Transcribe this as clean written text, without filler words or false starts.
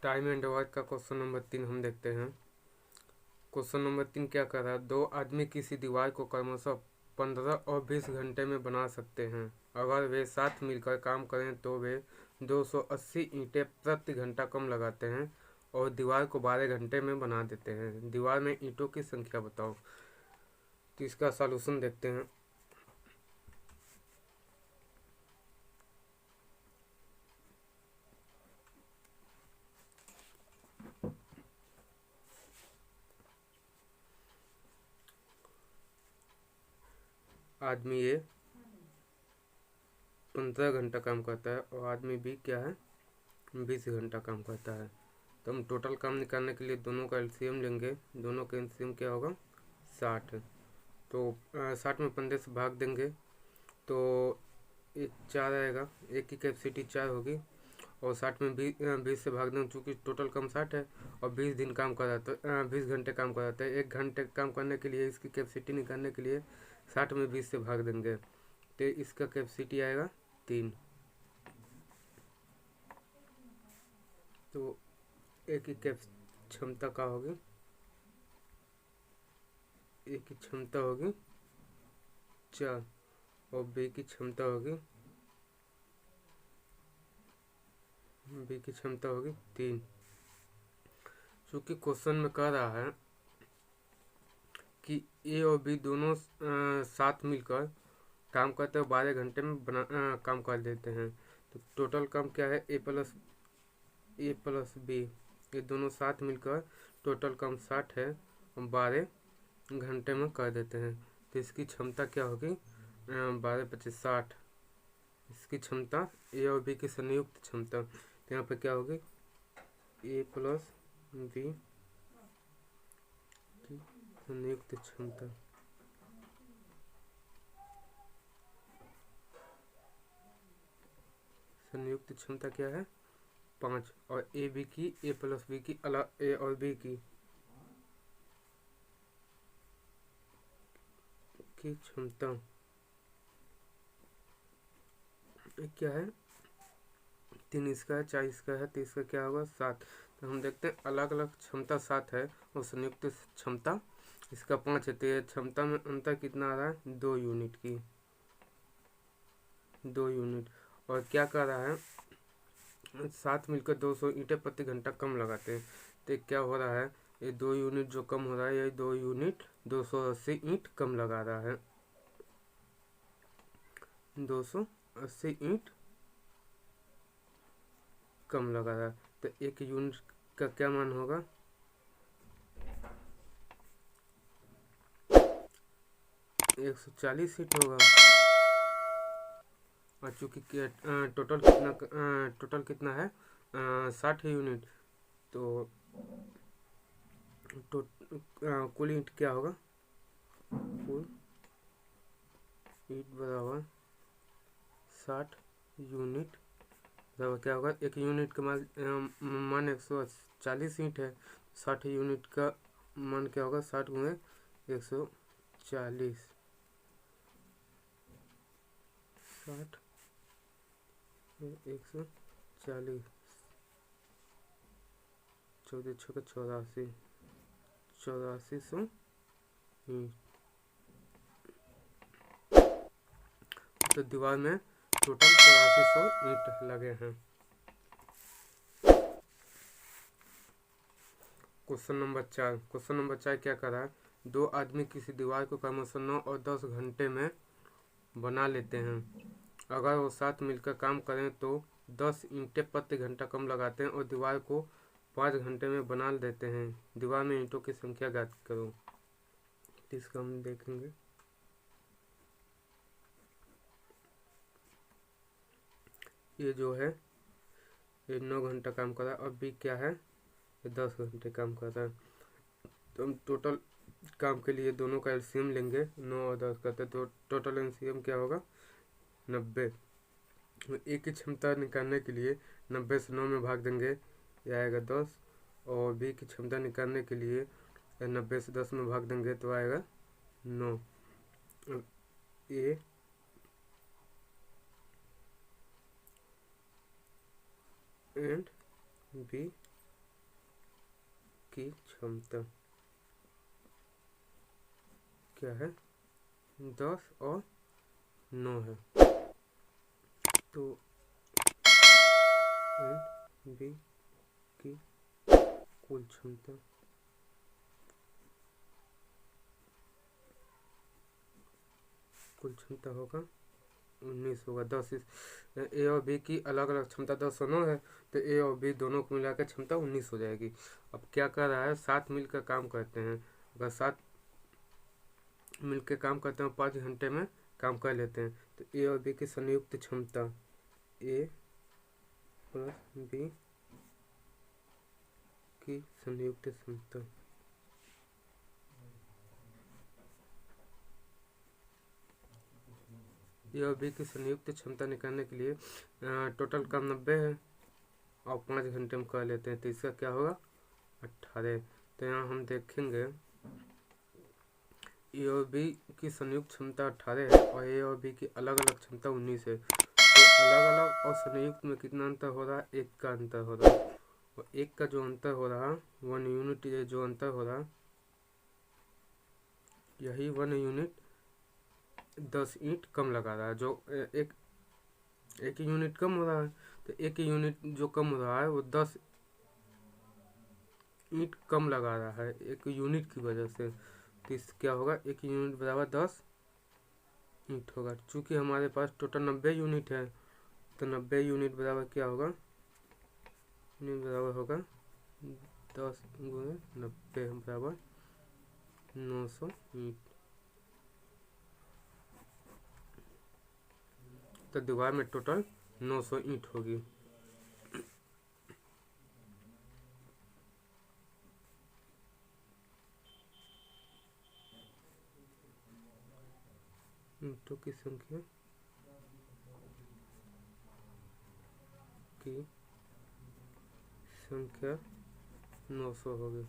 Time and work का question number 3 हम देखते हैं। क्वेश्चन नंबर 3 क्या कर रहा है, दो आदमी किसी दीवार को क्रमशः 15 और 20 घंटे में बना सकते हैं। अगर वे साथ मिलकर काम करें तो वे 280 ईंटें प्रति घंटा कम लगाते हैं और दीवार को 12 घंटे में बना देते हैं। दीवार में ईंटों की संख्या बताओ। तो इसका सॉल्यूशन देखते हैं। आदमी ए 15 घंटा काम करता है और आदमी बी क्या है 20 घंटा काम करता है। तो हम टोटल काम निकालने के लिए दोनों का एलसीएम लेंगे। दोनों का एलसीएम क्या होगा 60। तो 60 में 15 से भाग देंगे तो एक 4 आएगा। एक की कैपेसिटी 4 होगी और 60 में 20 से भाग देंगे चूँकि टोटल काम 60 है और 20 दिन काम कर रहा है 20 घंटे काम कर रहा है। 1 घंटे काम करने के लिए इसकी कैपेसिटी निकालने के लिए 60 में 20 से भाग देंगे तो इसका कैपेसिटी आएगा 3। तो एक की क्षमता का होगी, एक की क्षमता होगी 4 और बी की क्षमता होगी 3। चूँकि क्वेश्चन में कह रहा है कि ए और बी दोनों साथ मिलकर काम करते हैं 12 घंटे में काम कर देते हैं। तो टोटल काम क्या है ए प्लस बी, ये दोनों साथ मिलकर टोटल काम 60 है और 12 घंटे में कर देते हैं। तो इसकी क्षमता क्या होगी 12 25 60। इसकी क्षमता ए और बी की संयुक्त क्षमता तो यहाँ पे क्या होगी ए प्लस बी की संयुक्त क्षमता। संयुक्त क्षमता क्या है 5 और ए बी की ए प्लस बी की अलग ए और बी की क्षमता क्या है 3 इसका है 4 इसका है तो इसका क्या होगा 7। तो हम देखते हैं अलग अलग क्षमता 7 है और संयुक्त क्षमता इसका 5 है। तो ये क्षमता में अंतर कितना आ रहा है 2 यूनिट की 2 यूनिट। और क्या कर रहा है साथ मिलकर 200 ईंटें प्रति घंटा कम लगाते हैं। तो क्या हो रहा है ये 2 यूनिट जो कम हो रहा है ये 2 यूनिट 280 ईंट कम लगा रहा है। 280 ईंट कम लगा रहा है। तो एक यूनिट का क्या मान होगा 140 ईंट होगा। और चूँकि टोटल कितना है 60 यूनिट तो कुल ईंट क्या होगा कुल ईंट बराबर 60 यूनिट बराबर क्या होगा एक यूनिट का मान 140 ईंट है। 60 यूनिट का मान क्या होगा 60 गुणे 140 60 140 14 6 84 8400 ईंट। तो दीवार में टोटल 8400 ईंट लगे हैं। क्वेश्चन नंबर 4 क्या कर रहा है, दो आदमी किसी दीवार को क्रमशः 9 और 10 घंटे में बना लेते हैं। अगर वो साथ मिलकर काम करें तो 10 ईंटें प्रति घंटा कम लगाते हैं और दीवार को 5 घंटे में बना देते हैं। दीवार में ईंटों की संख्या ज्ञात करो। तो इसका हम देखेंगे। ये जो है ये 9 घंटा काम कर रहा है और बी क्या है ये 10 घंटे काम कर रहा है। तो हम टोटल काम के लिए दोनों का एलसीएम लेंगे 9 और 10 करते तो टोटल एलसीएम क्या होगा 90। एक की क्षमता निकालने के लिए 90 से 9 में भाग देंगे यह आएगा 10 और बी की क्षमता निकालने के लिए 90 से 10 में भाग देंगे तो आएगा 9। ए एंड बी की क्षमता क्या है, 10 और 9 है। तो एन बी की कुल क्षमता होगा 19 होगा। 10 ए और बी की अलग अलग क्षमता 10 और 9 है, तो ए और बी दोनों को मिलाकर क्षमता 19 हो जाएगी। अब क्या कर रहा है, साथ मिलकर काम करते हैं। अगर साथ मिलकर काम करते हैं 5 घंटे में काम कर लेते हैं, तो ए और बी की संयुक्त क्षमता ए प्लस बी की संयुक्त क्षमता ए और बी की संयुक्त क्षमता निकालने के लिए टोटल काम 90 है और 5 घंटे में कर लेते हैं, तो इसका क्या होगा 18। तो यहाँ हम देखेंगे ए और बी की संयुक्त क्षमता 18 है और ए और बी की अलग अलग क्षमता 19 है। तो अलग अलग और संयुक्त में कितना अंतर हो रहा है, 1 का अंतर हो रहा है। और 1 का जो अंतर हो रहा है 1 यूनिट, जो अंतर हो रहा है यही 1 यूनिट 10 ईंट कम लगा रहा है। जो एक यूनिट कम हो रहा है, तो 1 यूनिट जो कम हो रहा है वो 10 ईंट कम लगा रहा है 1 यूनिट की वजह से। तो इस क्या होगा, 1 यूनिट बराबर 10 ईंट होगा। चूँकि हमारे पास टोटल 90 यूनिट है, तो 90 यूनिट बराबर क्या होगा, यूनिट बराबर होगा 10 गुणे 90 बराबर 900 ईंट। तो दीवार में टोटल 900 ईंट होगी। ईंटों की संख्या 900 होगी।